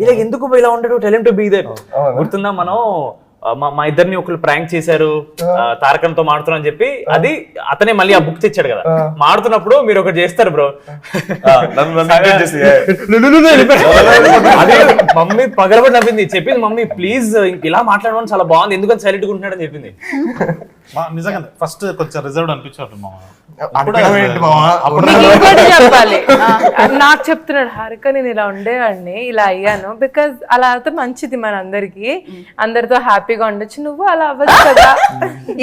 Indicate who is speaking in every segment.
Speaker 1: ఇలా ఎందుకు ఇలా ఉండడు, tell him to be there. గుర్తుందా మనం మా ఇద్దరిని ఒకళ్ళు ప్రాంక్ చేశారు తారకంతో మాడుతున్నా అని చెప్పి, అది అతనే మళ్ళీ ఆ బుక్ తెచ్చాడు కదా, మాడుతున్నప్పుడు మీరు ఒకటి చేస్తారు బ్రో, అదే మమ్మీ పగలబడి నవ్వింది, చెప్పింది మమ్మీ ప్లీజ్ ఇలా మాట్లాడమని చాలా బాగుంది, ఎందుకని సైలెంట్ గా ఉంటున్నాడని చెప్పింది.
Speaker 2: నిజంగా ఫస్ట్ కొంచెం రిజర్వ్డ్ అనిపించారు మా
Speaker 3: చెప్పాలి. నాకు చెప్తున్నాడు హారిక నేను ఇలా ఉండేవాడిని, ఇలా అయ్యాను, బికాజ్ అలా అయితే మంచిది మన అందరికి, అందరితో హ్యాపీగా ఉండొచ్చు, నువ్వు అలా అవ్వచ్చు కదా.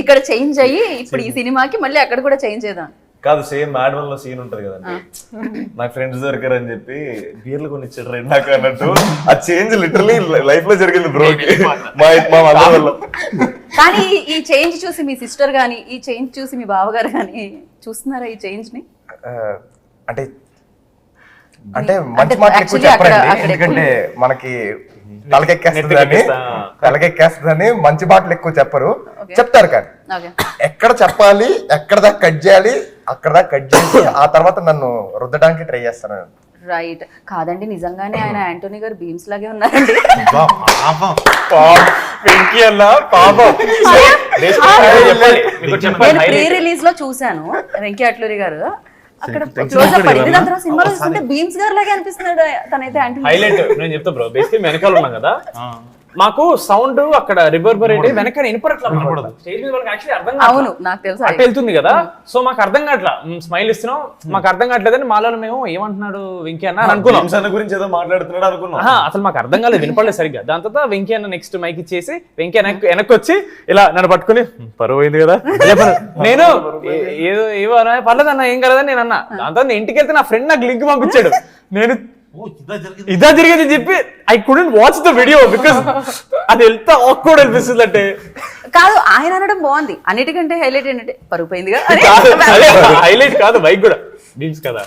Speaker 4: ఇక్కడ చేంజ్ అయ్యి ఇప్పుడు ఈ సినిమాకి మళ్ళీ అక్కడ కూడా చేంజ్ చేద్దాం.
Speaker 5: కాదు, సేమ్ మ్యాడ్ వన్ లో సీన్ ఉంటది కదండి, నాకు ఫ్రెండ్స్ దొరికారు అని చెప్పి బీర్లు కొని ఇచ్చాడు రైట్ నాకు అన్నట్టు, ఆ చేంజ్ లిటరలీ లైఫ్ లో జరిగింది బ్రోకి మా వల్ల.
Speaker 4: కానీ ఈ చేంజ్ చూసి మీ సిస్టర్ గానీ, ఈ చేంజ్ చూసి మీ బావగారు గానీ చూస్తున్నారా ఈ చేంజ్ ని?
Speaker 6: అంటే మంచి మాటలు ఎక్కువ చెప్పరండి, ఎందుకంటే మనకి తలకెక్కేస్తుందని మంచి మాటలు ఎక్కువ చెప్పరు, చెప్తారు కానీ ఎక్కడ చెప్పాలి, ఎక్కడ దాకా కట్ చేయాలి అక్కడ దాకా కట్ చేసి ఆ తర్వాత నన్ను రుద్దడానికి ట్రై చేస్తాను.
Speaker 4: రైట్. కాదండి, నిజంగానే ఆయన యాంటోనీ గారు బీమ్స్ లాగే ఉన్నారండి. నేను ప్రీ రిలీజ్ లో చూసాను వెంకీ అట్లూరి గారు, అక్కడ క్లోజ్అప్ పడింది, దాని తర్వాత సినిమాలో చూస్తుంటే బీమ్స్ గారు లాగే అనిపిస్తున్నాడు తనైతే.
Speaker 1: హైలైట్ నేను చెప్తా బ్రో, బేసికలీ వెనకాల ఉన్నాం కదా, మాకు సౌండ్ అక్కడ రివర్బరేట్ వెనక వినపడట్లేదు, స్టేజ్ మీద వాళ్ళకి యాక్చువల్లీ అర్థం కాదు.
Speaker 4: అవును, నాకు తెలుసు
Speaker 1: అట్లా వెళ్తుంది కదా, సో మాకు అర్థం కావట్లా, స్మైల్ ఇస్తున్నాం మాకు అర్థం కావట్లేదని మాలో మేము ఏమంటున్నాడు వెంకీ అన్న అనుకున్నాం,
Speaker 5: గురించి ఏదో మాట్లాడుతున్నాడు అనుకున్నాం,
Speaker 1: అసలు మాకు అర్థం కాలేదు, వినపడలేదు సరిగ్గా. దాని తర్వాత వెంకీ అన్న నెక్స్ట్ మైక్ ఇచ్చేసి వెంకీ వెనక్కి వచ్చి ఇలా నన్ను పట్టుకుని పరువు అయింది కదా, నేను ఏదో పర్లేదన్న ఏం కలదని నేను అన్నా. దాని తర్వాత ఇంటికి వెళ్తే నా ఫ్రెండ్ నాకు లింక్ పంపించాడు, నేను ఇదా జరిగింది చెప్పి I couldn't watch the video because అది ఎంత ఆక్వర్డ్ అనిపిస్తుంది అంటే.
Speaker 4: కాదు, ఆయన అనడం బాగుంది, అన్నిటికంటే హైలైట్ ఏంటంటే పరుగు పోయిందిగా.
Speaker 1: హైలైట్ కాదు, బైక్ కూడా బీమ్స్ కదా.